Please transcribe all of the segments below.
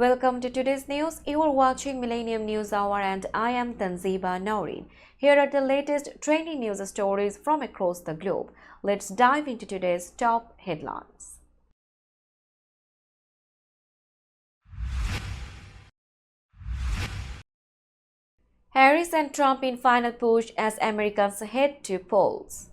Welcome to today's news. You are watching Millennium News Hour and I am Tanziba Noreen. Here are the latest trending news stories from across the globe. Let's dive into today's top headlines. Harris and Trump in final push as Americans head to polls.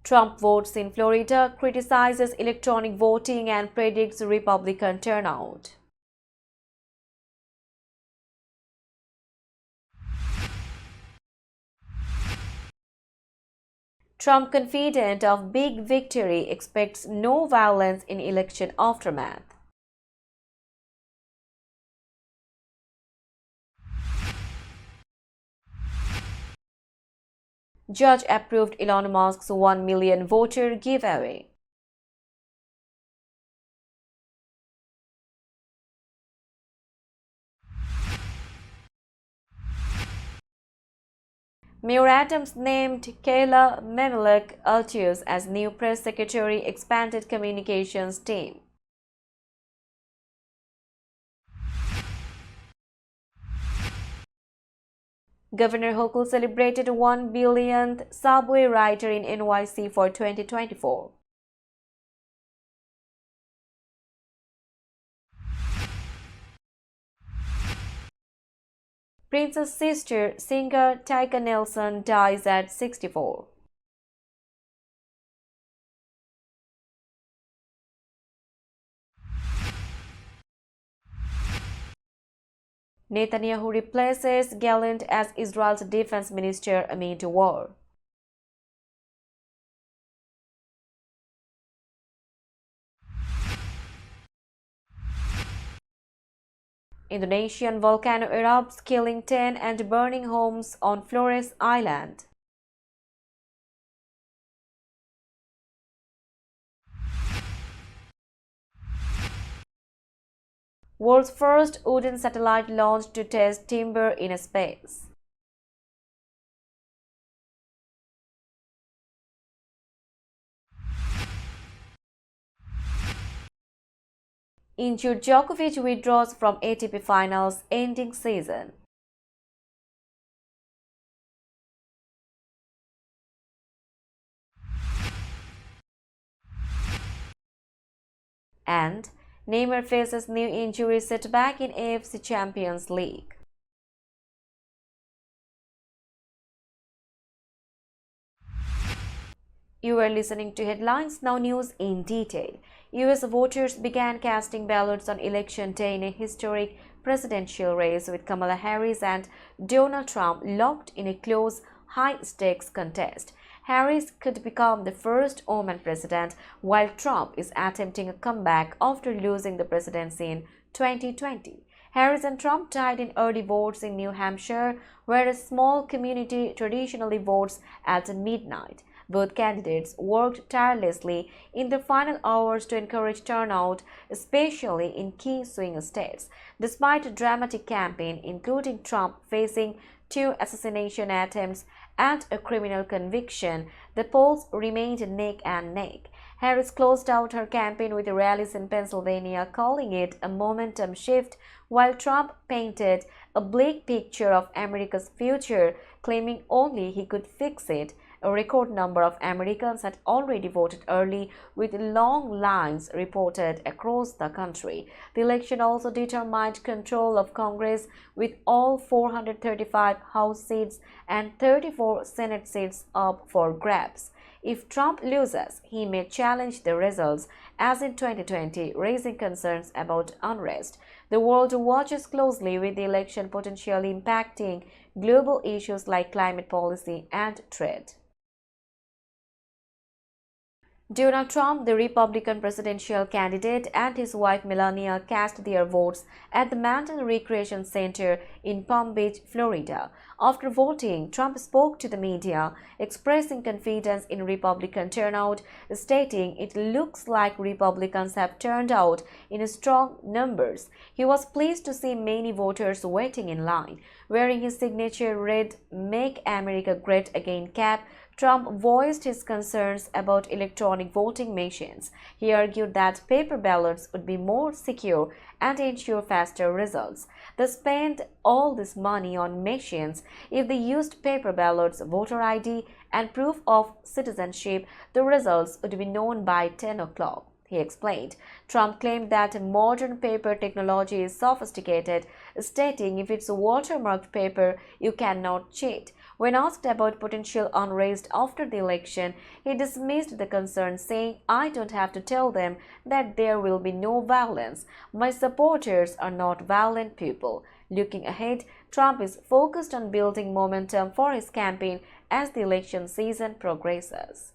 Trump votes in Florida, criticizes electronic voting and predicts Republican turnout. Trump confident of big victory expects no violence in election aftermath. Judge approved Elon Musk's 1 million voter giveaway. Mayor Adams named Kayla Memelek Altius as new press secretary, expanded communications team. Governor Hochul celebrated 1 billionth subway rider in NYC for 2024. Prince's sister, singer Tyka Nelson, dies at 64. Netanyahu replaces Gallant as Israel's defense minister amid war. Indonesian volcano erupts, killing 10 and burning homes on Flores Island. World's first wooden satellite launched to test timber in space. Injured Djokovic withdraws from ATP Finals, ending season. And Neymar faces new injury setback in AFC Champions League. You are listening to Headlines Now News in detail. US voters began casting ballots on election day in a historic presidential race with Kamala Harris and Donald Trump locked in a close, high-stakes contest. Harris could become the first woman president, while Trump is attempting a comeback after losing the presidency in 2020. Harris and Trump tied in early votes in New Hampshire, where a small community traditionally votes at midnight. Both candidates worked tirelessly in the final hours to encourage turnout, especially in key swing states. Despite a dramatic campaign, including Trump facing 2 assassination attempts and a criminal conviction, the polls remained neck and neck. Harris closed out her campaign with rallies in Pennsylvania, calling it a momentum shift, while Trump painted a bleak picture of America's future, claiming only he could fix it. A record number of Americans had already voted early, with long lines reported across the country. The election also determined control of Congress, with all 435 House seats and 34 Senate seats up for grabs. If Trump loses, he may challenge the results, as in 2020, raising concerns about unrest. The world watches closely, with the election potentially impacting global issues like climate policy and trade. Donald Trump, the Republican presidential candidate, and his wife Melania cast their votes at the Mantle Recreation Center in Palm Beach, Florida. After voting, Trump spoke to the media, expressing confidence in Republican turnout, stating it looks like Republicans have turned out in strong numbers. He was pleased to see many voters waiting in line. Wearing his signature red "Make America Great Again" cap, Trump voiced his concerns about electronic voting machines. He argued that paper ballots would be more secure and ensure faster results. They spent all this money on machines. If they used paper ballots, voter ID, and proof of citizenship, the results would be known by 10 o'clock. He explained. Trump claimed that modern paper technology is sophisticated, stating if it's watermarked paper, you cannot cheat. When asked about potential unrest after the election, he dismissed the concern, saying, "I don't have to tell them that there will be no violence. My supporters are not violent people." Looking ahead, Trump is focused on building momentum for his campaign as the election season progresses.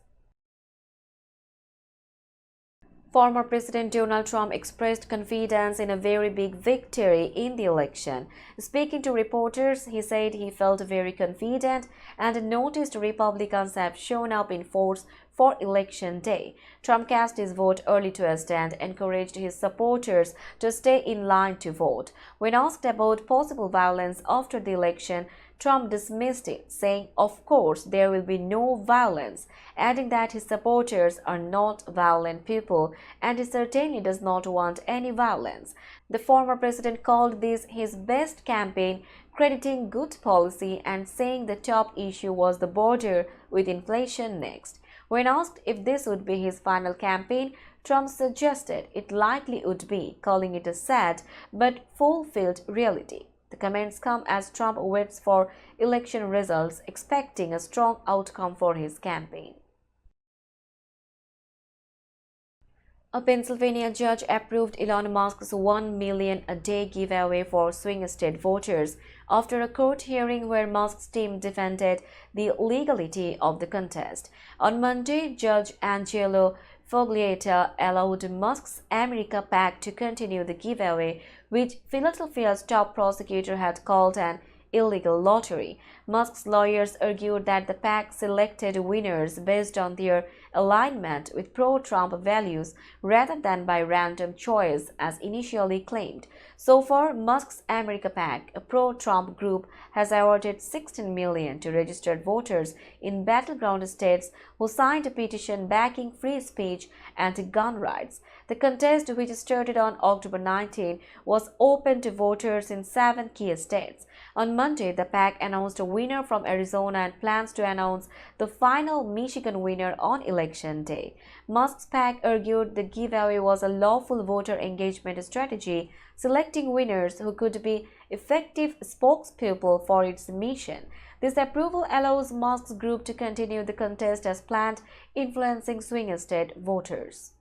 Former President Donald Trump expressed confidence in a very big victory in the election. Speaking to reporters, he said he felt very confident and noticed Republicans have shown up in force for Election Day. Trump cast his vote early Tuesday and encouraged his supporters to stay in line to vote. When asked about possible violence after the election, Trump dismissed it, saying, "Of course, there will be no violence," adding that his supporters are not violent people and he certainly does not want any violence. The former president called this his best campaign, crediting good policy and saying the top issue was the border, with inflation next. When asked if this would be his final campaign, Trump suggested it likely would be, calling it a sad but fulfilled reality. The comments come as Trump waits for election results, expecting a strong outcome for his campaign. A Pennsylvania judge approved Elon Musk's $1 million a day giveaway for swing state voters after a court hearing where Musk's team defended the legality of the contest. On Monday, Judge Angelo Foglietta allowed Musk's America PAC to continue the giveaway, which Philadelphia's top prosecutor had called an illegal lottery. Musk's lawyers argued that the PAC selected winners based on their alignment with pro-Trump values rather than by random choice, as initially claimed. So far, Musk's America PAC, a pro-Trump group, has awarded $16 million to registered voters in battleground states who signed a petition backing free speech and gun rights. The contest, which started on October 19, was open to voters in 7 key states. On Monday, the PAC announced a winner from Arizona and plans to announce the final Michigan winner on Election Day. Musk's PAC argued the giveaway was a lawful voter engagement strategy, selecting winners who could be effective spokespeople for its mission. This approval allows Musk's group to continue the contest as planned, influencing swing state voters.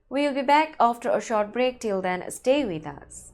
We will be back after a short break. Till then, stay with us.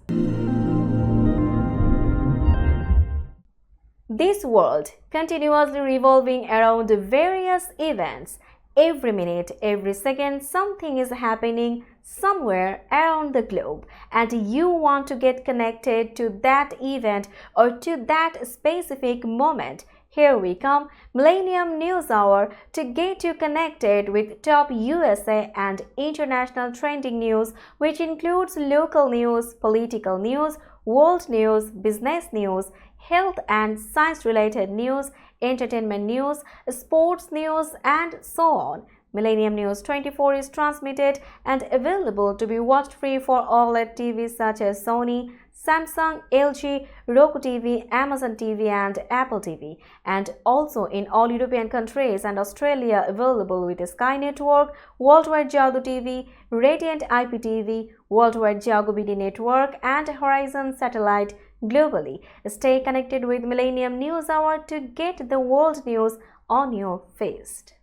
This world continuously revolving around various events. Every minute, every second, something is happening somewhere around the globe, and you want to get connected to that event or to that specific moment. Here we come, Millennium News Hour, to get you connected with top USA and international trending news, which includes local news, political news, world news, business news, health and science-related news, entertainment news, sports news, and so on. Millennium News 24 is transmitted and available to be watched free for OLED TVs such as Sony, Samsung, LG, Roku TV, Amazon TV, and Apple TV, and also in all European countries and Australia available with Sky Network, Worldwide Jago TV, Radiant IPTV, Worldwide Jago BD Network, and Horizon Satellite globally. Stay connected with Millennium News Hour to get the world news on your fist.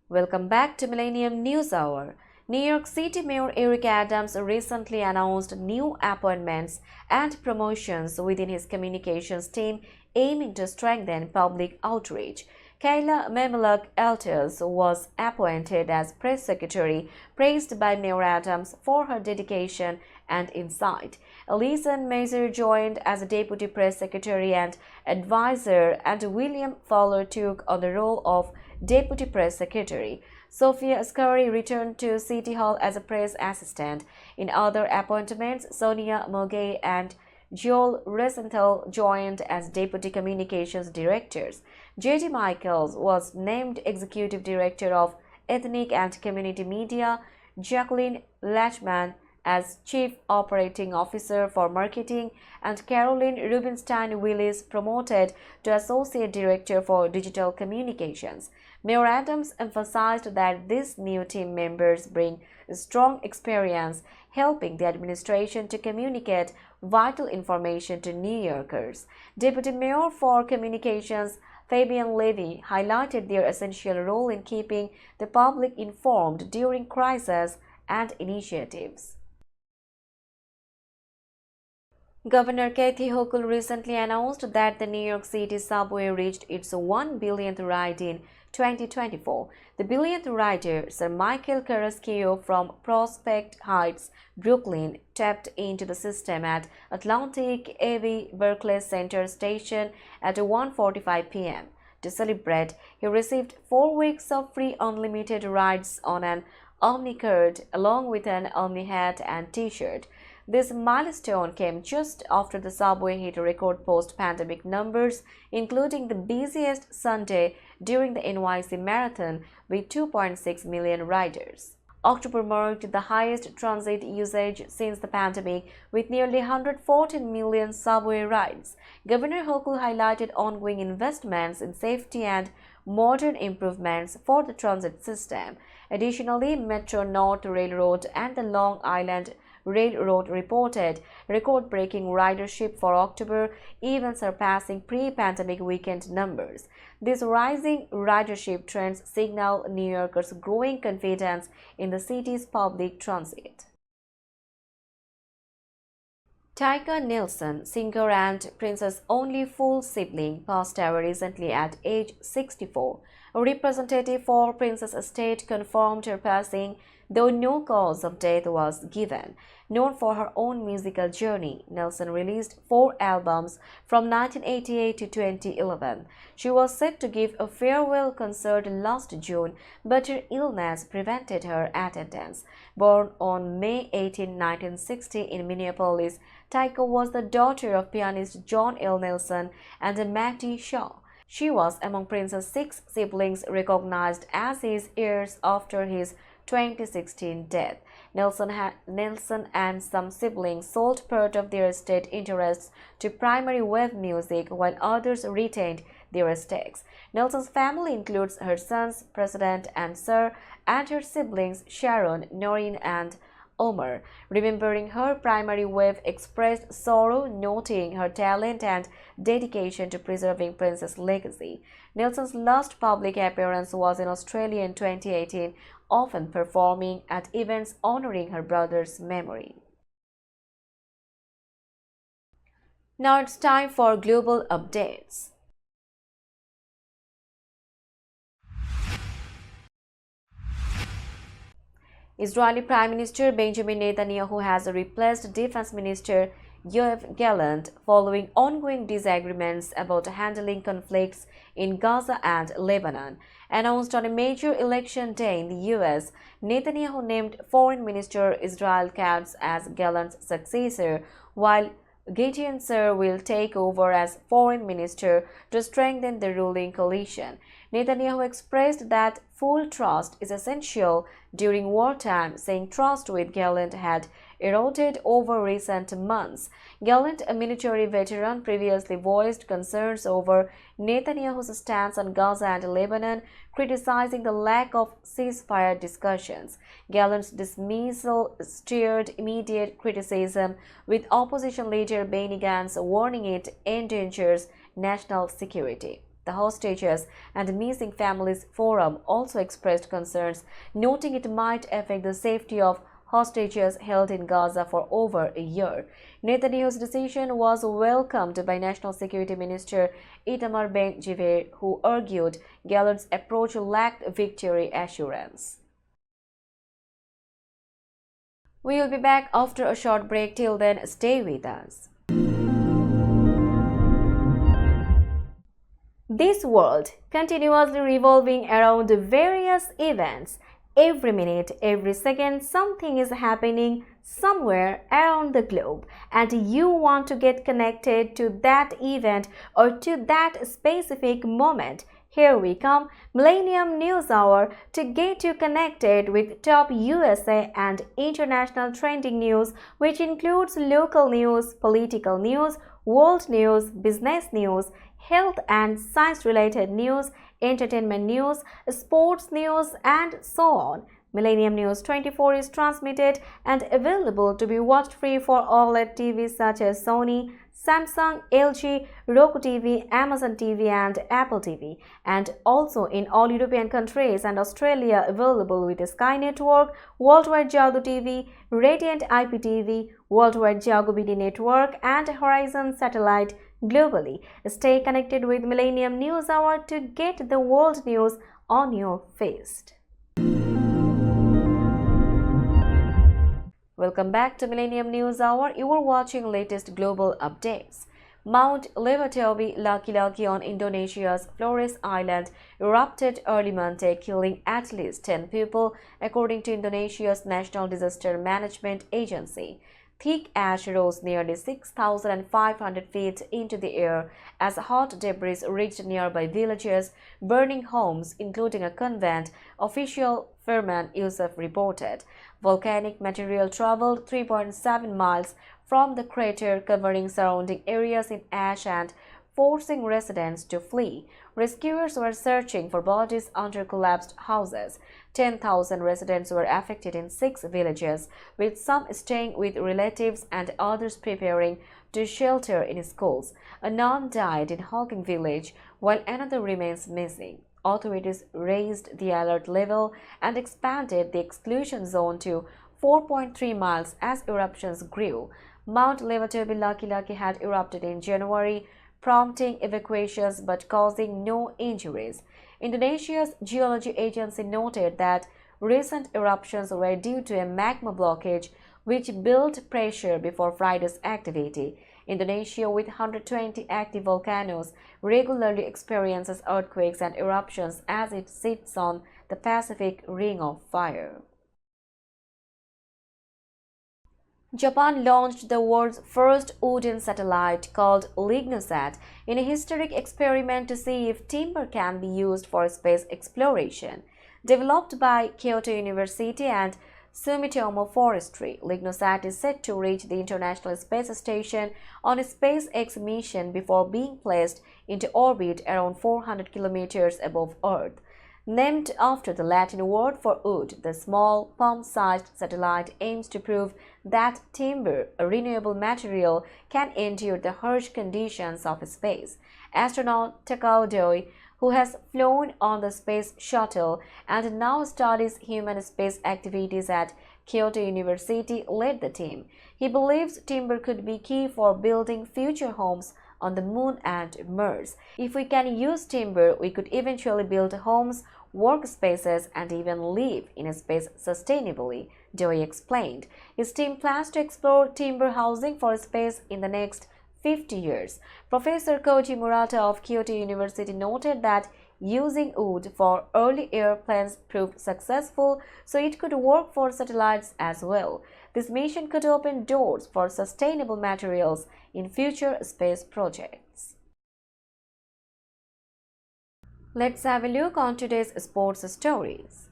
Welcome back to Millennium News Hour. New York City Mayor Eric Adams recently announced new appointments and promotions within his communications team aiming to strengthen public outreach. Kayla Memeluk Elters was appointed as press secretary, praised by Mayor Adams for her dedication and insight. Alison Mazer joined as a deputy press secretary and advisor, and William Fowler took on the role of deputy press secretary. Sophia Scurry returned to City Hall as a press assistant. In other appointments, Sonia Mogay and Joel Rosenthal joined as Deputy Communications Directors. J.D. Michaels was named Executive Director of Ethnic and Community Media, Jacqueline Latchman as Chief Operating Officer for Marketing, and Caroline Rubinstein-Willis promoted to Associate Director for Digital Communications. Mayor Adams emphasized that these new team members bring strong experience helping the administration to communicate vital information to New Yorkers. Deputy Mayor for Communications Fabian Levy highlighted their essential role in keeping the public informed during crises and initiatives. Governor Kathy Hochul recently announced that the New York City subway reached its 1 billionth ride in 2024. The billionth rider, Sir Michael Carrasquillo from Prospect Heights, Brooklyn, tapped into the system at Atlantic Ave Berkeley Center Station at 1:45 p.m. To celebrate, he received 4 weeks of free unlimited rides on an Omni card along with an Omni hat and T-shirt. This milestone came just after the subway hit record post-pandemic numbers, including the busiest Sunday during the NYC Marathon with 2.6 million riders. October marked the highest transit usage since the pandemic, with nearly 114 million subway rides. Governor Hochul highlighted ongoing investments in safety and modern improvements for the transit system. Additionally, Metro North Railroad and the Long Island Railroad reported record-breaking ridership for October, even surpassing pre-pandemic weekend numbers. These rising ridership trends signal New Yorkers' growing confidence in the city's public transit. Tyka Nelson, singer and Prince's only full sibling, passed away recently at age 64. A representative for Prince's estate confirmed her passing, though no cause of death was given. Known for her own musical journey, Nelson released 4 albums from 1988 to 2011. She was set to give a farewell concert last June, but her illness prevented her attendance. Born on May 18, 1960 in Minneapolis, Tyka was the daughter of pianist John L. Nelson and Mattie Shaw. She was among Prince's 6 siblings, recognized as his heirs after his 2016 death. Nelson and some siblings sold part of their estate interests to Primary Wave Music, while others retained their stakes. Nelson's family includes her sons, President and Sir, and her siblings Sharon, Noreen, and Omer. Remembering her, Primary Wave expressed sorrow, noting her talent and dedication to preserving Prince's legacy. Nelson's last public appearance was in Australia in 2018, often performing at events honoring her brother's memory. Now it's time for global updates. Israeli Prime Minister Benjamin Netanyahu has replaced Defense Minister Yoav Gallant following ongoing disagreements about handling conflicts in Gaza and Lebanon. Announced on a major election day in the U.S., Netanyahu named Foreign Minister Israel Katz as Gallant's successor, while Gideon Sa'ar will take over as Foreign Minister to strengthen the ruling coalition. Netanyahu expressed that full trust is essential during wartime, saying trust with Gallant had eroded over recent months. Gallant, a military veteran, previously voiced concerns over Netanyahu's stance on Gaza and Lebanon, criticizing the lack of ceasefire discussions. Gallant's dismissal stirred immediate criticism, with opposition leader Benny Gantz warning it endangers national security. The Hostages and Missing Families Forum also expressed concerns, noting it might affect the safety of hostages held in Gaza for over a year. Netanyahu's decision was welcomed by National Security Minister Itamar Ben-Gvir, who argued Galard's approach lacked victory assurance. We will be back after a short break. Till then, stay with us. This world continuously revolving around various events. Every minute, every second, something is happening somewhere around the globe, and you want to get connected to that event or to that specific moment. Here we come, Millennium News Hour, to get you connected with top USA and international trending news, which includes local news, political news, world news, business news, health and science-related news, entertainment news, sports news, and so on. Millennium News 24 is transmitted and available to be watched free for OLED TVs such as Sony, Samsung, LG, Roku TV, Amazon TV, and Apple TV, and also in all European countries and Australia available with Sky Network, Worldwide Jago TV, Radiant IPTV, Worldwide Jago BD Network, and Horizon Satellite globally. Stay connected with Millennium News Hour to get the world news on your feast. Welcome back to Millennium News Hour. You are watching latest global updates. Mount Lewatobi Laki-Laki on Indonesia's Flores Island erupted early Monday, killing at least 10 people, according to Indonesia's National Disaster Management Agency. Thick ash rose nearly 6,500 feet into the air as hot debris reached nearby villages, burning homes, including a convent, official Firman Yusuf reported. Volcanic material traveled 3.7 miles from the crater, covering surrounding areas in ash and forcing residents to flee. Rescuers were searching for bodies under collapsed houses. 10,000 residents were affected in 6 villages, with some staying with relatives and others preparing to shelter in schools. A nun died in Hawking village, while another remains missing. Authorities raised the alert level and expanded the exclusion zone to 4.3 miles as eruptions grew. Mount Lewatobi Laki-Laki had erupted in January, prompting evacuations but causing no injuries. Indonesia's Geology Agency noted that recent eruptions were due to a magma blockage which built pressure before Friday's activity. Indonesia, with 120 active volcanoes, regularly experiences earthquakes and eruptions as it sits on the Pacific Ring of Fire. Japan launched the world's first wooden satellite called LignoSat in a historic experiment to see if timber can be used for space exploration. Developed by Kyoto University and Sumitomo Forestry, LignoSat is set to reach the International Space Station on a SpaceX mission before being placed into orbit around 400 kilometers above Earth. Named after the Latin word for wood, the small, palm-sized satellite aims to prove that timber, a renewable material, can endure the harsh conditions of space. Astronaut Takao Doi, who has flown on the Space Shuttle and now studies human space activities at Kyoto University, led the team. He believes timber could be key for building future homes on the Moon and Mars. If we can use timber, we could eventually build homes, workspaces, and even live in space sustainably, Doi explained. His team plans to explore timber housing for space in the next 50 years. Professor Koji Murata of Kyoto University noted that using wood for early airplanes proved successful, so it could work for satellites as well. This mission could open doors for sustainable materials in future space projects. Let's have a look on today's sports stories.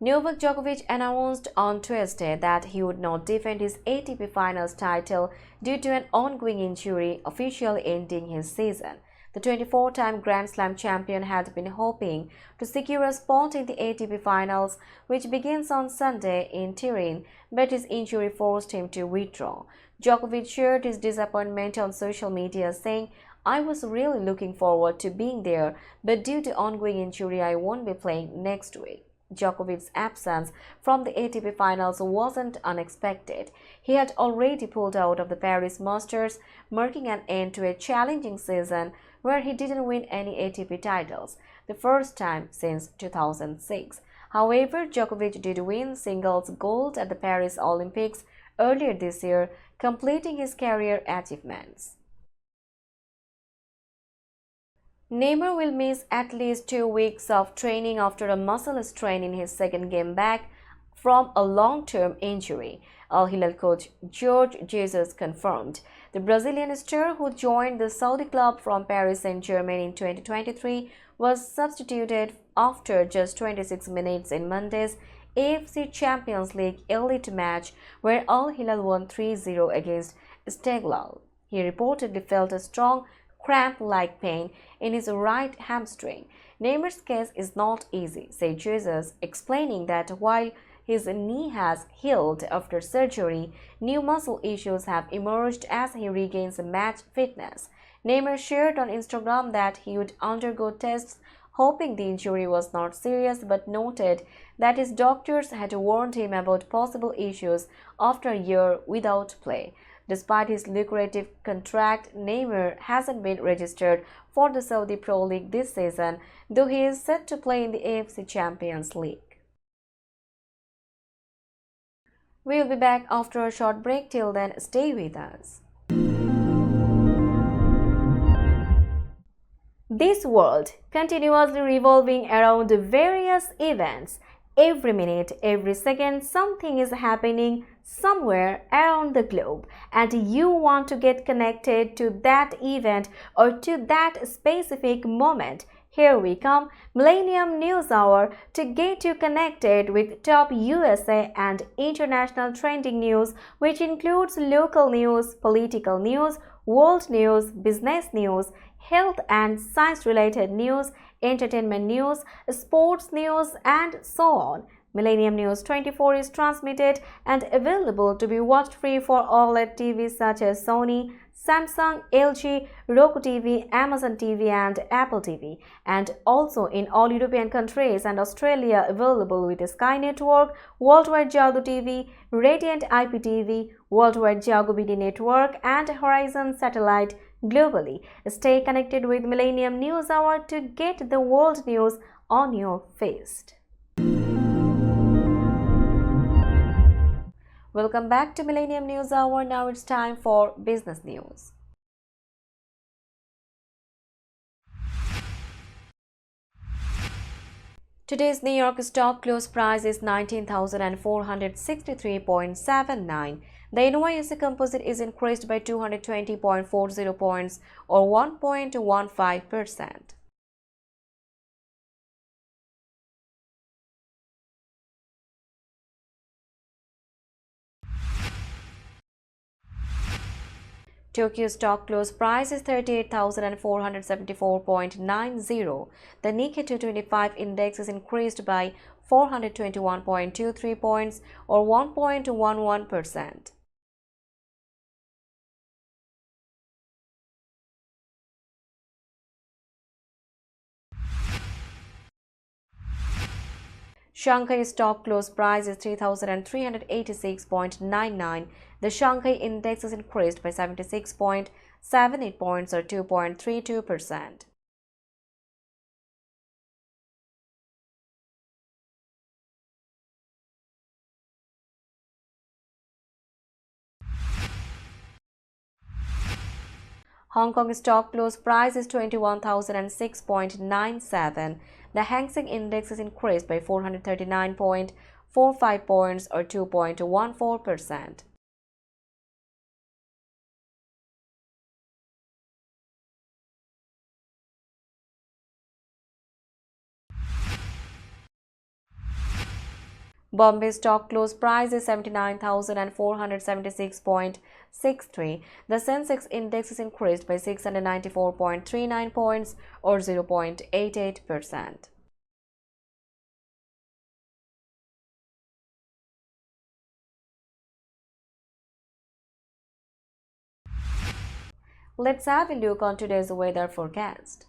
Novak Djokovic announced on Tuesday that he would not defend his ATP Finals title due to an ongoing injury, officially ending his season. The 24-time Grand Slam champion had been hoping to secure a spot in the ATP Finals, which begins on Sunday in Turin, but his injury forced him to withdraw. Djokovic shared his disappointment on social media, saying, I was really looking forward to being there, but due to ongoing injury, I won't be playing next week. Djokovic's absence from the ATP finals wasn't unexpected. He had already pulled out of the Paris Masters, marking an end to a challenging season where he didn't win any ATP titles, the first time since 2006. However, Djokovic did win singles gold at the Paris Olympics earlier this year, completing his career achievements. Neymar will miss at least 2 weeks of training after a muscle strain in his second game back from a long-term injury, Al Hilal coach Jorge Jesus confirmed. The Brazilian star, who joined the Saudi club from Paris Saint-Germain in 2023, was substituted after just 26 minutes in Monday's AFC Champions League elite match where Al Hilal won 3-0 against Esteghlal. He reportedly felt a strong cramp-like pain in his right hamstring. Neymar's case is not easy, said Jesus, explaining that while his knee has healed after surgery, new muscle issues have emerged as he regains match fitness. Neymar shared on Instagram that he would undergo tests, hoping the injury was not serious, but noted that his doctors had warned him about possible issues after a year without play. Despite his lucrative contract, Neymar hasn't been registered for the Saudi Pro League this season, though he is set to play in the AFC Champions League. We'll be back after a short break. Till then, stay with us. This world continuously revolving around various events. Every minute, every second, something is happening somewhere around the globe, and you want to get connected to that event or to that specific moment. Here we come, Millennium News Hour, to get you connected with top USA and international trending news, which includes local news, political news, world news, business news, health and science-related news, entertainment news, sports news, and so on. Millennium News 24 is transmitted and available to be watched free for OLED TVs such as Sony, Samsung, LG, Roku TV, Amazon TV, and Apple TV, and also in all European countries and Australia available with Sky Network, Worldwide Jago TV, Radiant IPTV, Worldwide Jago BD Network, and Horizon Satellite globally. Stay connected with Millennium News Hour to get the world news on your fist. Welcome back to Millennium News Hour. Now it's time for business news. Today's New York stock close price is 19,463.79. The NYSE Composite is increased by 220.40 points or 1.15%. Tokyo stock close price is 38,474.90. The Nikkei 225 index is increased by 421.23 points or 1.11%. Shanghai stock close price is 3,386.99. The Shanghai index is increased by 76.78 points or 2.32%. Hong Kong stock close price is 21,006.97. The Hang Seng Index is increased by 439.45 points or 2.14%. Bombay stock close price is 79,476.63. The Sensex Index is increased by 694.39 points or 0.88%. let's have a look on today's weather forecast.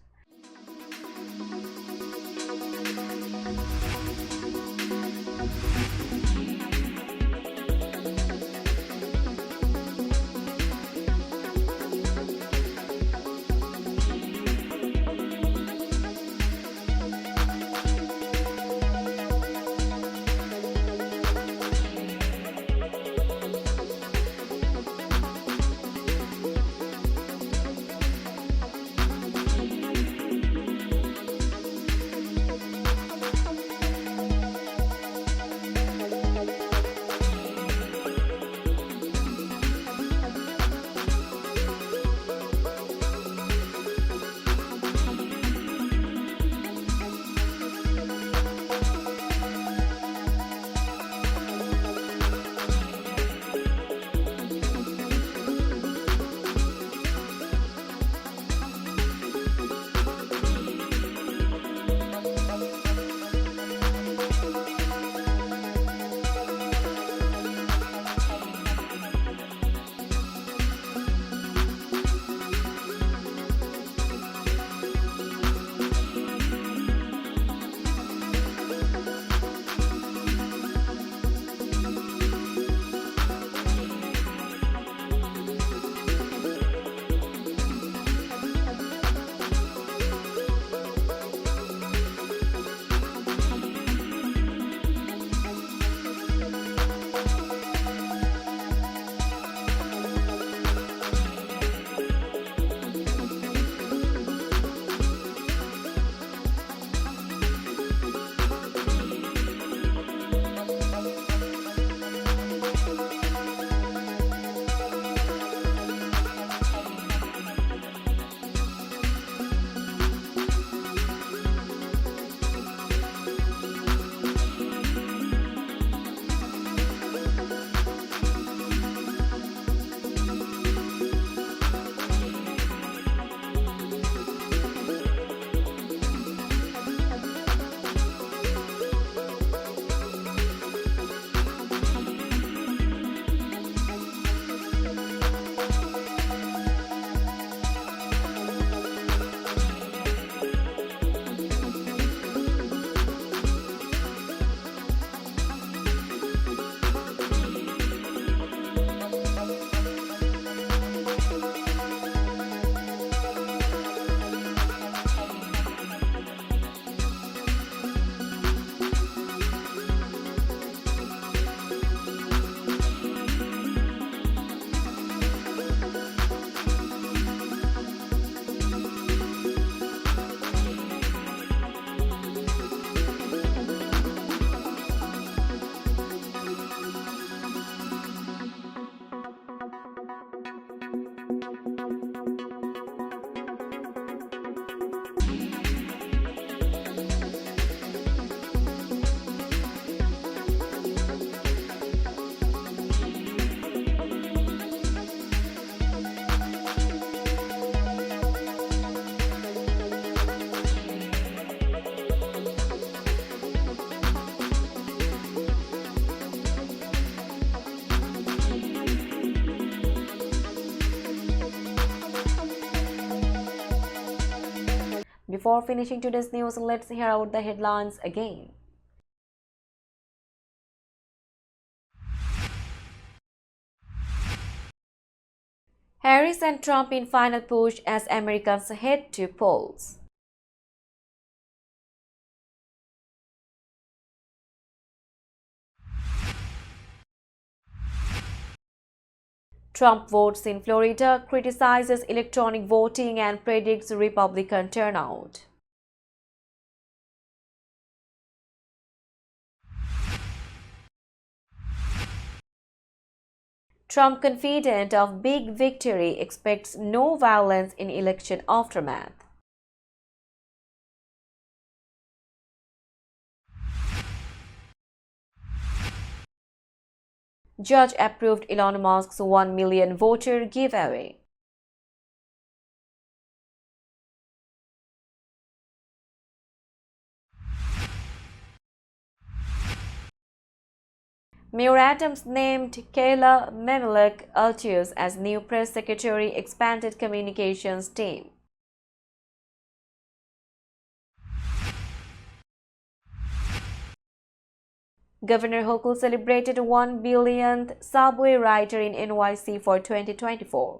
Before finishing today's news, let's hear out the headlines again. Harris and Trump in final push as Americans head to polls. Trump votes in Florida, criticizes electronic voting and predicts Republican turnout. Trump confident of big victory expects no violence in election aftermath. Judge approved Elon Musk's 1 million voter giveaway. Mayor Adams named Kayla Memelek Altius as new press secretary, expanded communications team. Governor Hochul celebrated 1 billionth subway rider in NYC for 2024.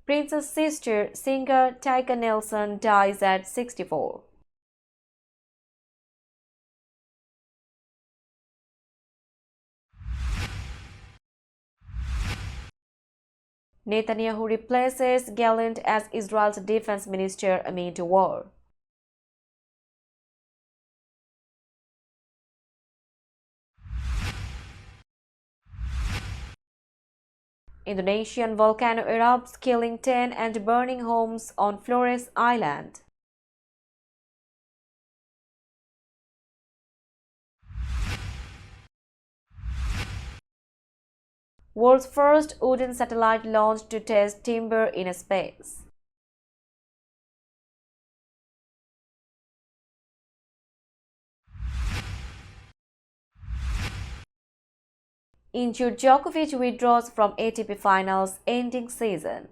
Prince's sister, singer Tyga Nelson, dies at 64. Netanyahu replaces Gallant as Israel's defense minister amid war. Indonesian volcano erupts, killing 10 and burning homes on Flores Island. World's first wooden satellite launched to test timber in space. Injured Djokovic withdraws from ATP Finals, ending season.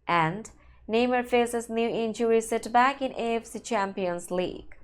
And Neymar faces new injury setback in AFC Champions League.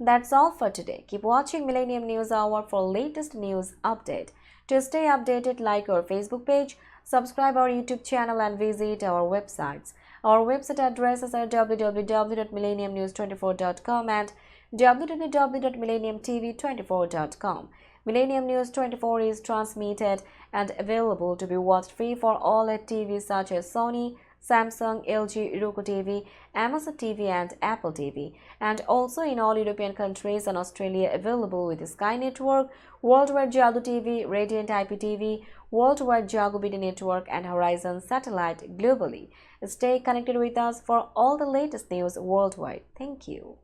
That's all for today. Keep watching Millennium News Hour for latest news update. To stay updated, like our Facebook page, subscribe our YouTube channel and visit our websites. Our website addresses are www.millenniumnews24.com and www.millenniumtv24.com. Millennium News 24 is transmitted and available to be watched free for all at TVs such as Sony, Samsung, LG, Roku TV, Amazon TV and Apple TV, and also in all European countries and Australia available with Sky Network, Worldwide Jagu TV, Radiant IPTV, Worldwide Jagu BD Network and Horizon Satellite globally. Stay connected with us for all the latest news worldwide. Thank you.